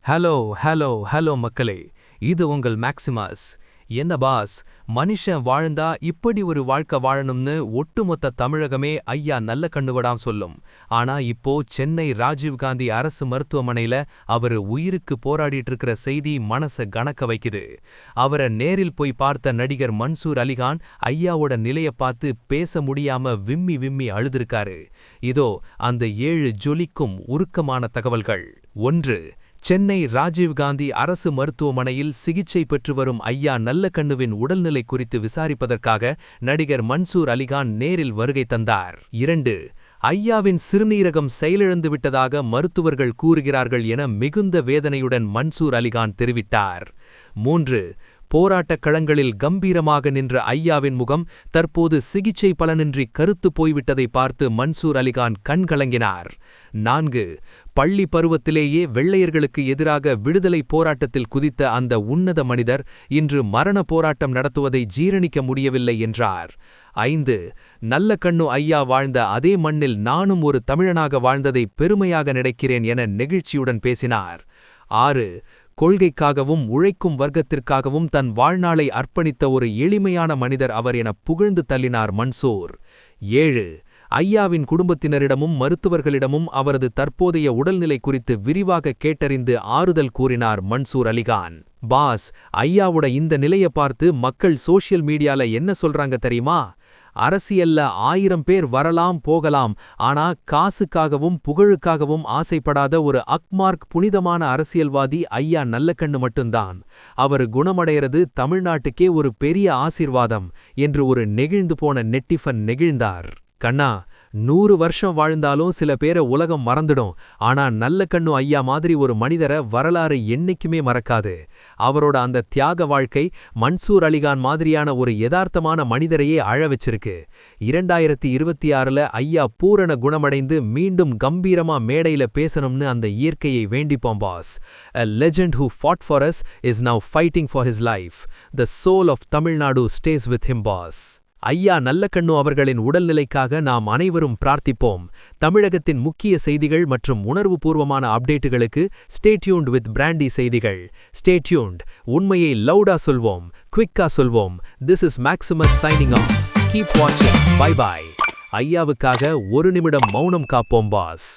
Hello hello hello மக்களே, இது உங்கள் மேக்சிமஸ். என்ன பாஸ், மனுஷன் வாழ்ந்தா இப்படி ஒரு வாழ்க்கை வாழணும்னு ஒட்டுமொத்த தமிழகமே ஐயா நல்ல கண்ணுவடாம் சொல்லும். ஆனா இப்போ சென்னை ராஜீவ்காந்தி அரசு மருத்துவமனையில அவரு உயிருக்கு போராடிட்டு இருக்கிற செய்தி மனச கணக்க வைக்குது. அவரை நேரில் போய் பார்த்த நடிகர் மன்சூர் அலிகான் ஐயாவோட நிலைய பார்த்து பேச முடியாம விம்மி விம்மி அழுதிருக்காரு. இதோ அந்த 7 ஜொலிக்கும் உருக்கமான தகவல்கள். 1. சென்னை ராஜீவ்காந்தி அரசு மருத்துவமனையில் சிகிச்சை பெற்று வரும் ஐயா நல்லக்கண்ணுவின் உடல்நிலை குறித்து விசாரிப்பதற்காக நடிகர் மன்சூர் அலிகான் நேரில் வருகை தந்தார். 2. ஐயாவின் சிறுநீரகம் செயலிழந்து விட்டதாக மருத்துவர்கள் கூறுகிறார்கள் என மிகுந்த வேதனையுடன் மன்சூர் அலிகான் தெரிவித்தார். 3. போராட்டக் களங்களில் கம்பீரமாக நின்ற ஐயாவின் முகம் தற்போது சிகிச்சை பலனின்றி கருத்து போய்விட்டதை பார்த்து மன்சூர் அலிகான் கண்கலங்கினார். 4. பள்ளி பருவத்திலேயே வெள்ளையர்களுக்கு எதிராக விடுதலை போராட்டத்தில் குதித்த அந்த உன்னத மனிதர் இன்று மரண போராட்டம் நடத்துவதை ஜீரணிக்க முடியவில்லை என்றார். 5. நல்லக்கண்ணு ஐயா வாழ்ந்த அதே மண்ணில் நானும் ஒரு தமிழனாக வாழ்ந்ததை பெருமையாக நினைக்கிறேன் என நெகிழ்ச்சியுடன் பேசினார். 6. கொள்கைக்காகவும் உழைக்கும் வர்க்கத்திற்காகவும் தன் வாழ்நாளை அர்ப்பணித்த ஒரு எளிமையான மனிதர் அவர் என புகழ்ந்து தள்ளினார் மன்சூர். 7. ஐயாவின் குடும்பத்தினரிடமும் மருத்துவர்களிடமும் அவரது தற்போதைய உடல்நிலை குறித்து விரிவாக கேட்டறிந்து ஆறுதல் கூறினார் மன்சூர் அலிகான். பாஸ், ஐயாவோட இந்த நிலைய பார்த்து மக்கள் சோஷியல் மீடியால என்ன சொல்றாங்க தெரியுமா? அரசியல்ல 1000 பேர் வரலாம் போகலாம், ஆனா காசுக்காகவும் புகழுக்காகவும் ஆசைப்படாத ஒரு அக்மார்க் புனிதமான அரசியல்வாதி ஐயா நல்லக்கண்ணு மட்டும்தான். அவர் குணமடைகிறது தமிழ்நாட்டுக்கே ஒரு பெரிய ஆசீர்வாதம் என்று ஒரு நெகிழ்ந்து போன நெட்டிஃபன் நெகிழ்ந்தார். கண்ணா, 100 வருஷம் வாழ்ந்தாலும் சில பேரை உலகம் மறந்துடும். ஆனா நல்லக்கண்ணு ஐயா மாதிரி ஒரு மனிதரை வரலாறு என்னைக்குமே மறக்காது. அவரோட அந்த தியாக வாழ்க்கை மன்சூர் அலிகான் மாதிரியான ஒரு யதார்த்தமான மனிதரையே அழ வச்சிருக்கு. 2026ல ஐயா பூரண குணமடைந்து மீண்டும் கம்பீரமா மேடையில பேசணும்னு அந்த இயற்கையை வேண்டிப்போம் pass. A legend who fought for us is now fighting for his life. The soul of Tamil Nadu stays with him, boss. ஐயா நல்லக்கண்ணு அவர்களின் உடல்நிலைக்காக நாம் அனைவரும் பிரார்த்திப்போம். தமிழகத்தின் முக்கிய செய்திகள் மற்றும் உணர்வுபூர்வமான அப்டேட்டுகளுக்கு ஸ்டே டியூன்ட் வித் பிராண்டி செய்திகள். Stay tuned. உண்மையை லவுடா சொல்வோம், குவிக்கா சொல்வோம். This is Maximus signing off. Keep watching. Bye bye. ஐயாவுக்காக 1 நிமிடம் மௌனம் காப்போம் பாஸ்.